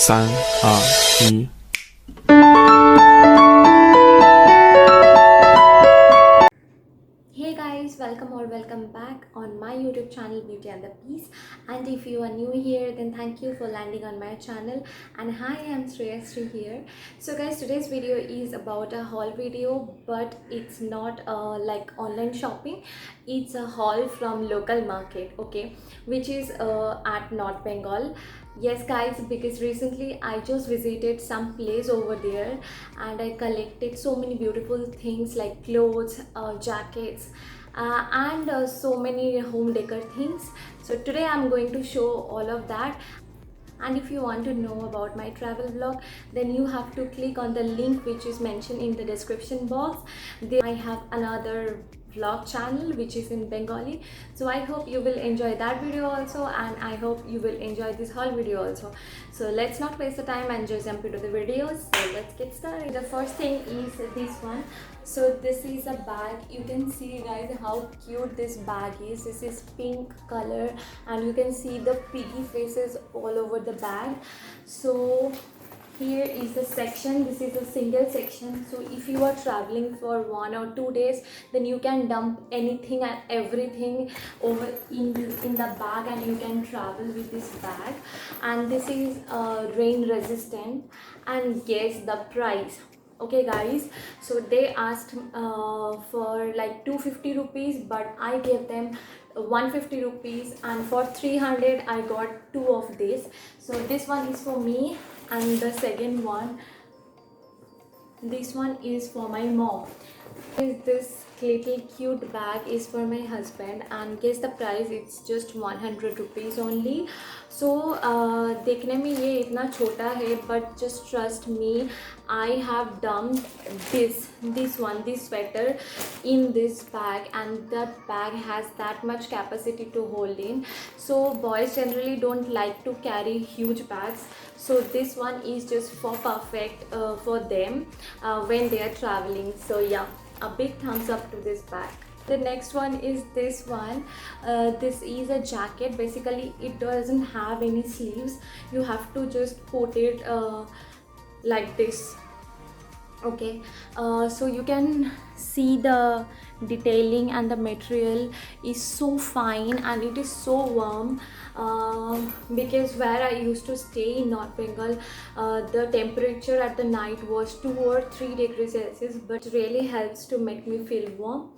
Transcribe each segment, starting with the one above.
三二一。Hey guys, welcome or welcome back on my YouTube channel Beauty and the Peace. And if you are new here, then thank you for landing on my channel. And hi, I'm Shreyasri here. So guys, today's video is about a haul video, but it's not like online shopping. It's a haul from local market, okay, which is at North Bengal. Yes guys, because recently I just visited some place over there and I collected so many beautiful things like clothes, jackets, and so many home decor things. So today I'm going to show all of that. And if you want to know about my travel vlog, then you have to click on the link which is mentioned in the description box. There I have another vlog channel which is in Bengali, so I hope you will enjoy that video also, and I hope you will enjoy this whole video also. So let's not waste the time and just jump into the videos. So let's get started. The first thing is this one. So this is a bag. You can see guys how cute this bag is. This is pink color and you can see the piggy faces all over the bag. So here is the section. This is a single section, so if you are traveling for 1 or 2 days, then you can dump anything and everything over in the bag and you can travel with this bag. And this is rain resistant. And guess the price. Okay guys, so they asked for like 250 rupees, but I gave them 150 rupees, and for 300 I got two of this. So this one is for me, and the second one, this one is for my mom. This little cute bag is for my husband, and guess the price, it's just 100 rupees only. So देखने में ये इतना छोटा है, but just trust me, I have dumped this sweater in this bag, and that bag has that much capacity to hold in. So boys generally don't like to carry huge bags, so this one is just for perfect for them when they are traveling. So yeah, a big thumbs up to this bag. The next one is this one. This is a jacket. Basically it doesn't have any sleeves, you have to just put it like this. Okay, so you can see the detailing, and the material is so fine and it is so warm. Because where I used to stay in North Bengal, the temperature at the night was 2 or 3 degrees Celsius, but it really helps to make me feel warm.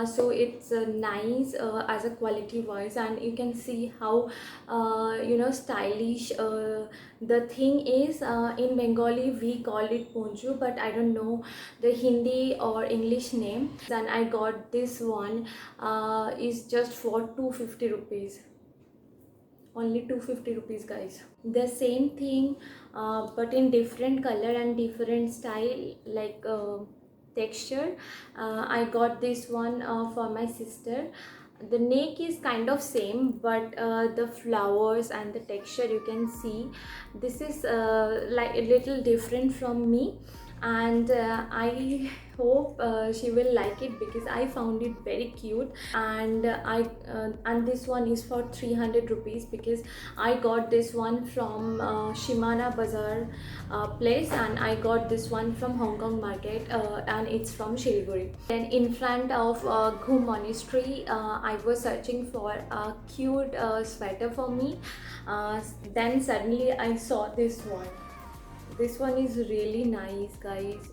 So it's nice as a quality wise, and you can see how stylish the thing is. In Bengali we call it ponju, but I don't know the Hindi or English name. And I got this one, is just for 250 rupees. Only 250 rupees guys. The same thing, but in different color and different style, like texture. I got this one for my sister. The neck is kind of same, but the flowers and the texture, you can see this is like a little different from me. And I hope she will like it, because I found it very cute. And and this one is for 300 rupees, because I got this one from Shimana Bazaar place, and I got this one from Hong Kong market, and it's from Siliguri. Then in front of Ghum Monastery, I was searching for a cute sweater for me. Then suddenly I saw this one. This one is really nice guys.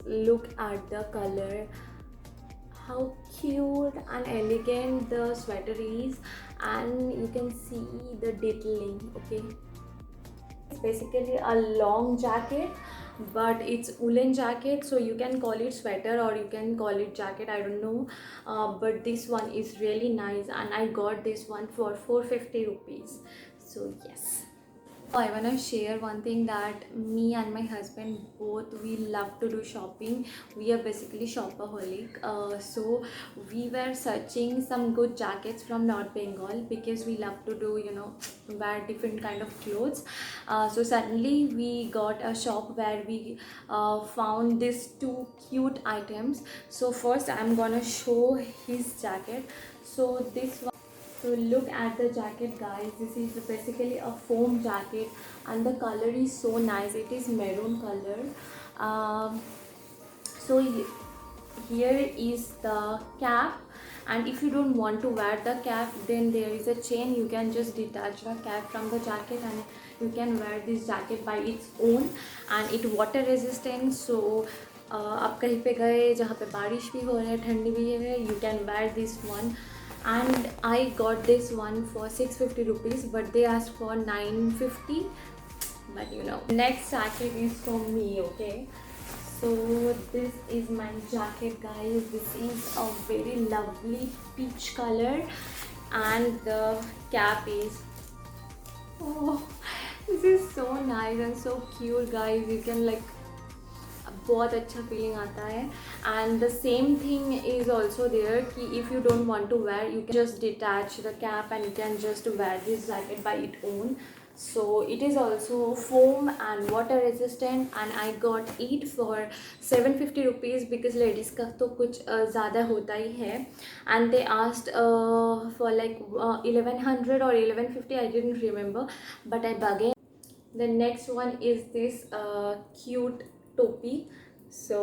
Look at the color, how cute and elegant the sweater is, and you can see the detailing. Okay, it's basically a long jacket, but it's woolen jacket, so you can call it sweater or you can call it jacket, I don't know. But this one is really nice, and I got this one for 450 rupees. So yes, I want to share one thing, that me and my husband both, we love to do shopping. We are basically shopaholic. So we were searching some good jackets from North Bengal, because we love to do, wear different kind of clothes. So suddenly we got a shop where we found these two cute items. So first I'm gonna show his jacket. So So look at the jacket, guys. This is basically a foam jacket and the color is so nice. It is maroon color. um, so here is the cap, and if you don't want to wear the cap, then there is a chain. You can just detach the cap from the jacket and you can wear this jacket by its own, and it water resistant. So आप कहीं पे गए जहाँ पे बारिश भी हो रहा है, ठंडी भी है, you can wear this one. And I got this one for 650 rupees, but they asked for 950. But you know, next jacket is for me. Okay, so this is my jacket, guys. This is a very lovely peach color, and the cap is, oh, this is so nice and so cute, guys. You can like, बहुत अच्छा feeling आता है. And the same thing is also there कि if you don't want to wear, you can just detach the cap and you can just wear this jacket by it own. So it is also foam and water resistant, and I got it for 750 rupees because ladies का तो कुछ ज़्यादा होता ही है. And they asked for like 1100 or 1150, I didn't remember, but I bargained. The next one is this cute topi. So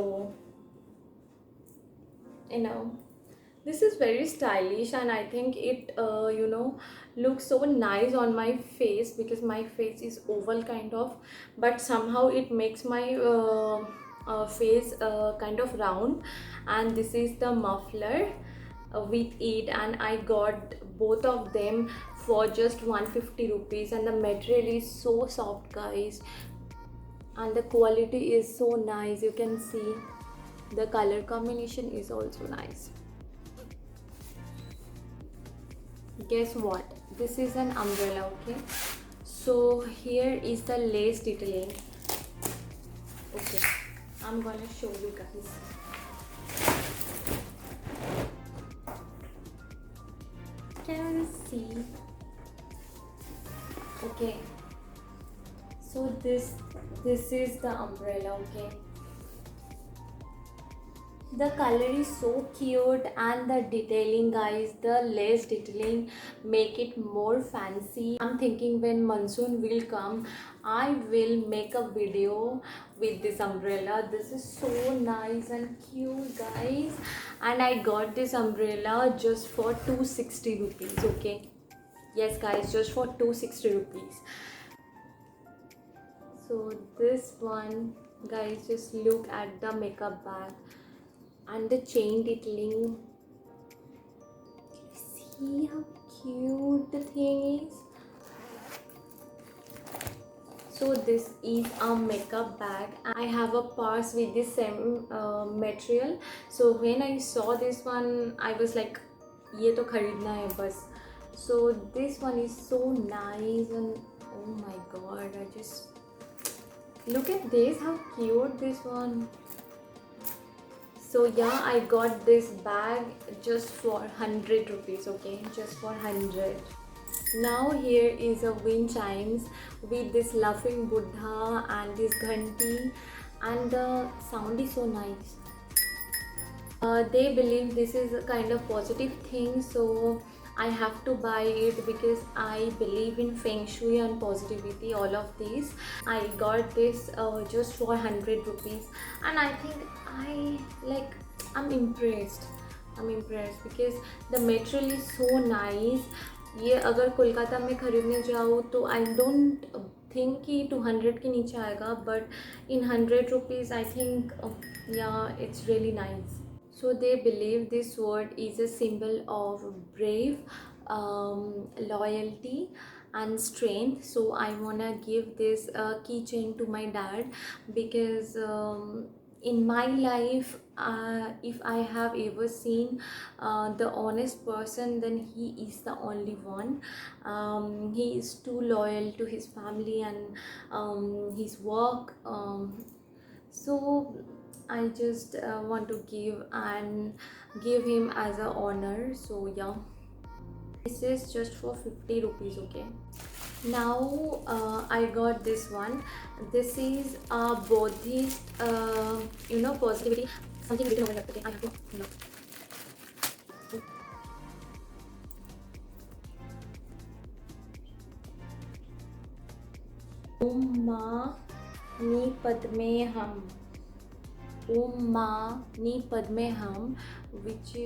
you know, this is very stylish, and I think it you know, looks so nice on my face because my face is oval kind of, but somehow it makes my face kind of round. And this is the muffler with it, and I got both of them for just 150 rupees, and the material is so soft, guys, and the quality is so nice. You can see the color combination is also nice. Guess what? This is an umbrella. Okay, so here is the lace detailing. Okay, I'm gonna show you guys. Can you see? Okay, so this is the umbrella. Okay, the color is so cute, and the detailing, guys, the lace detailing make it more fancy. I'm thinking when monsoon will come, I will make a video with this umbrella. This is so nice and cute, guys, and I got this umbrella just for 260 rupees. Okay, yes, guys, just for 260 rupees. So this one, guys, just look at the makeup bag and the chain detailing. See how cute the thing is. So this is a makeup bag. I have a purse with the same material. So when I saw this one, I was like, ये तो खरीदना है बस. So this one is so nice, and oh my god, I just look at this, how cute this one. So yeah, I got this bag just for 100 rupees. Okay, just for 100. Now here is a wind chimes with this laughing Buddha and this ghanti, and the sound is so nice. They believe this is a kind of positive thing, so I have to buy it because I believe in feng shui and positivity, all of these. I got this just for 100 rupees, and I think I'm impressed. Because the material is so nice. ये अगर कोलकाता में खरीदने जाओ तो I don't think कि 200 के नीचे आएगा, but in 100 rupees I think yeah, it's really nice. So they believe this sword is a symbol of brave, loyalty and strength. So I wanna give this keychain to my dad because in my life, if I have ever seen the honest person, then he is the only one. He is too loyal to his family and his work. So I just want to give him as a honor. So yeah, this is just for 50 rupees. Okay, now I got this one. This is a Buddhist positivity, something written over here. Okay, I have to look. Om Mani Padme Hum. Om Mani Padme Hum, which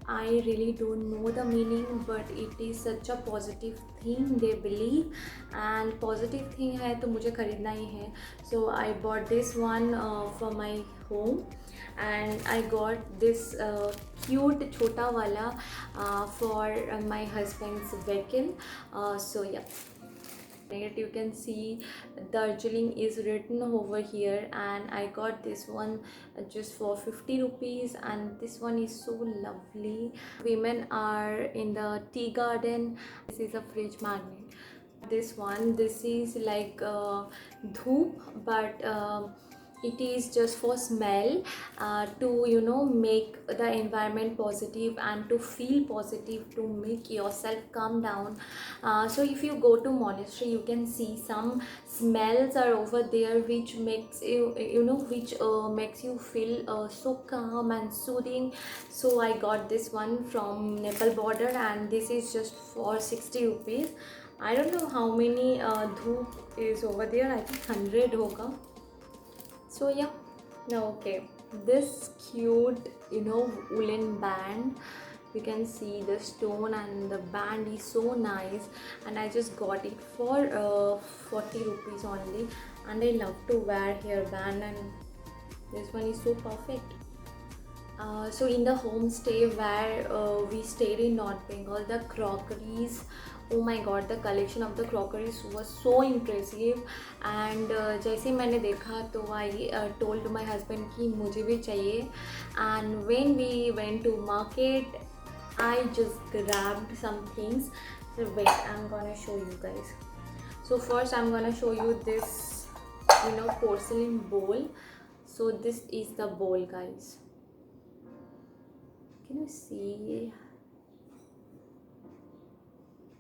I really don't know the meaning, but it is such a positive thing they believe, and positive thing है तो मुझे खरीदना ही है. So I bought this one for my home, and I got this cute छोटा वाला for my husband's vehicle. So yeah, you can see Darjeeling is written over here, and I got this one just for 50 rupees, and this one is so lovely. Women are in the tea garden. This is a fridge magnet. This is like dhoop, but it is just for smell, to make the environment positive and to feel positive, to make yourself calm down. So if you go to monastery, you can see some smells are over there which makes makes you feel so calm and soothing. So I got this one from Nepal border, and this is just for 60 rupees. I don't know how many dhoop is over there. I think 100 hoga. So yeah, now okay, this cute woolen band, you can see the stone and the band is so nice, and I just got it for 40 rupees only, and I love to wear hairband, and this one is so perfect. So in the homestay where we stayed in North Bengal, the crockeries, oh my god, the collection of the crockeries was so impressive. And जैसे मैंने देखा तो I told my husband कि मुझे भी चाहिए, and when we went to market, I just grabbed some things. So wait, I'm gonna show you guys. So first I'm gonna show you this porcelain bowl. So this is the bowl, guys. Can you see?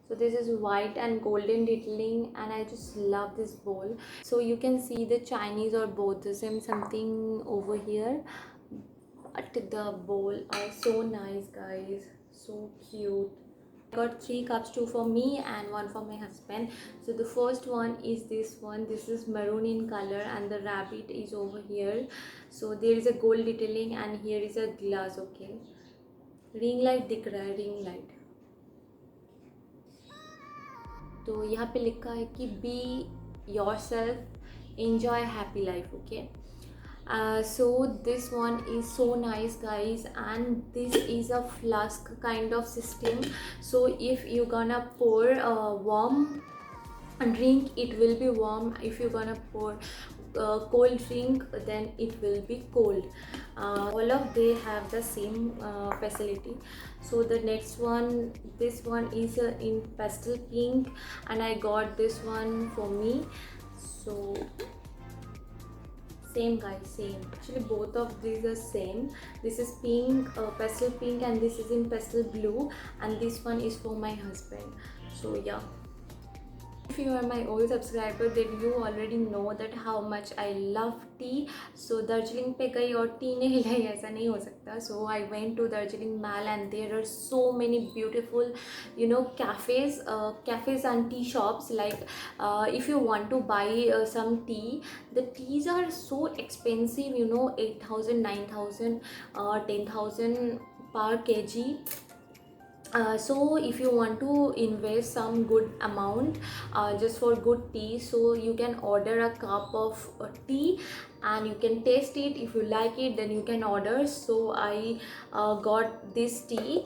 So this is white and golden detailing, and I just love this bowl. So you can see the Chinese or Buddhism something over here, but the bowl are so nice, guys, so cute. I got 3 cups, 2 for me and 1 for my husband. So the first one is this one. This is maroon in color, and the rabbit is over here. So there is a gold detailing, and here is a glass. Okay, ring light दिख रहा है, ring light. तो यहाँ पे लिखा है कि be your self, enjoy happy life. Okay, so this one is so nice, guys, and this is a flask kind of system. So if you gonna pour warm drink, it will be warm. If you're gonna pour cold drink, then it will be cold. All of they have the same facility. So the next one, this one is in pastel pink, and I got this one for me. So same, guys, same. Actually both of these are same. This is pink, pastel pink, and this is in pastel blue, and this one is for my husband. So yeah, if you are my old subscriber, then you already know that how much I love tea. So Darjeeling पे गई और tea नहीं लाई, ऐसा नहीं हो सकता. So I went to Darjeeling Mall, and there are so many beautiful cafes and tea shops. Like if you want to buy some tea, the teas are so expensive, 8,000, 9,000, 10,000 per kg. So if you want to invest some good amount just for good tea, so you can order a cup of tea, and you can taste it. If you like it, then you can order. So I got this tea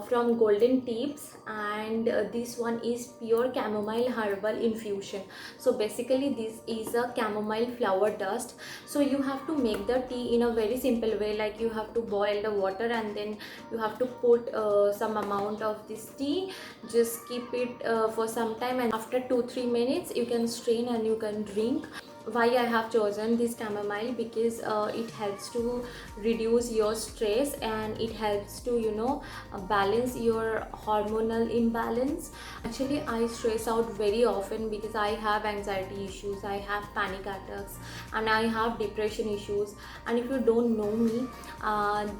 from Golden Tips, and this one is pure chamomile herbal infusion. So basically this is a chamomile flower dust. So you have to make the tea in a very simple way. Like you have to boil the water, and then you have to put some amount of this tea, just keep it for some time, and after 2-3 minutes you can strain and you can drink. why I have chosen this chamomile, because it helps to reduce your stress, and it helps to balance your hormonal imbalance. Actually, I stress out very often because I have anxiety issues, I have panic attacks, and I have depression issues. And if you don't know me,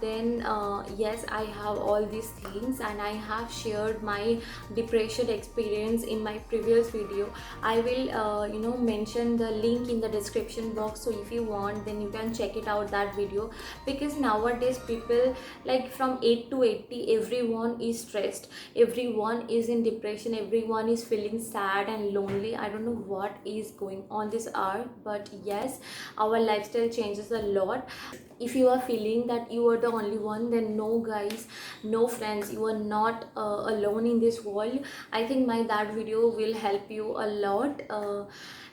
then yes, I have all these things, and I have shared my depression experience in my previous video. I will mention the link in the description box, so if you want, then you can check it out, that video. Because nowadays people, like from 8 to 80, everyone is stressed, everyone is in depression, everyone is feeling sad and lonely. I don't know what is going on this earth, but yes, our lifestyle changes a lot. If you are feeling that you are the only one, then no guys, no friends, you are not alone in this world. I think that video will help you a lot.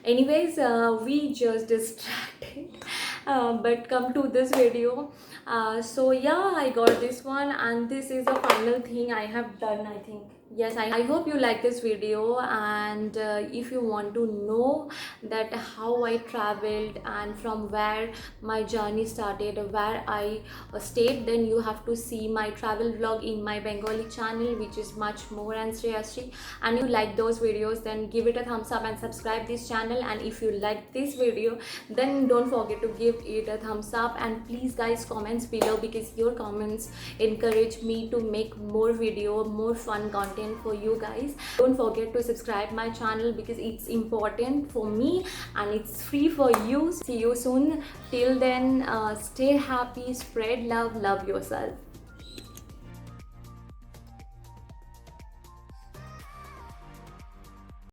Anyways, we just distracted. But come to this video. So yeah, I got this one, and this is the final thing I have done, I think. Yes, I hope you like this video. And if you want to know that how I traveled and from where my journey started, where I stayed, then you have to see my travel vlog in my Bengali channel, which is much more and Shreyasri. And if you like those videos, then give it a thumbs up and subscribe this channel. And if you like this video, then don't forget to give it a thumbs up. And please guys, comments below, because your comments encourage me to make more video, more fun content for you guys. Don't forget to subscribe my channel, because it's important for me and it's free for you. See you soon. Till then, stay happy, spread love, love yourself.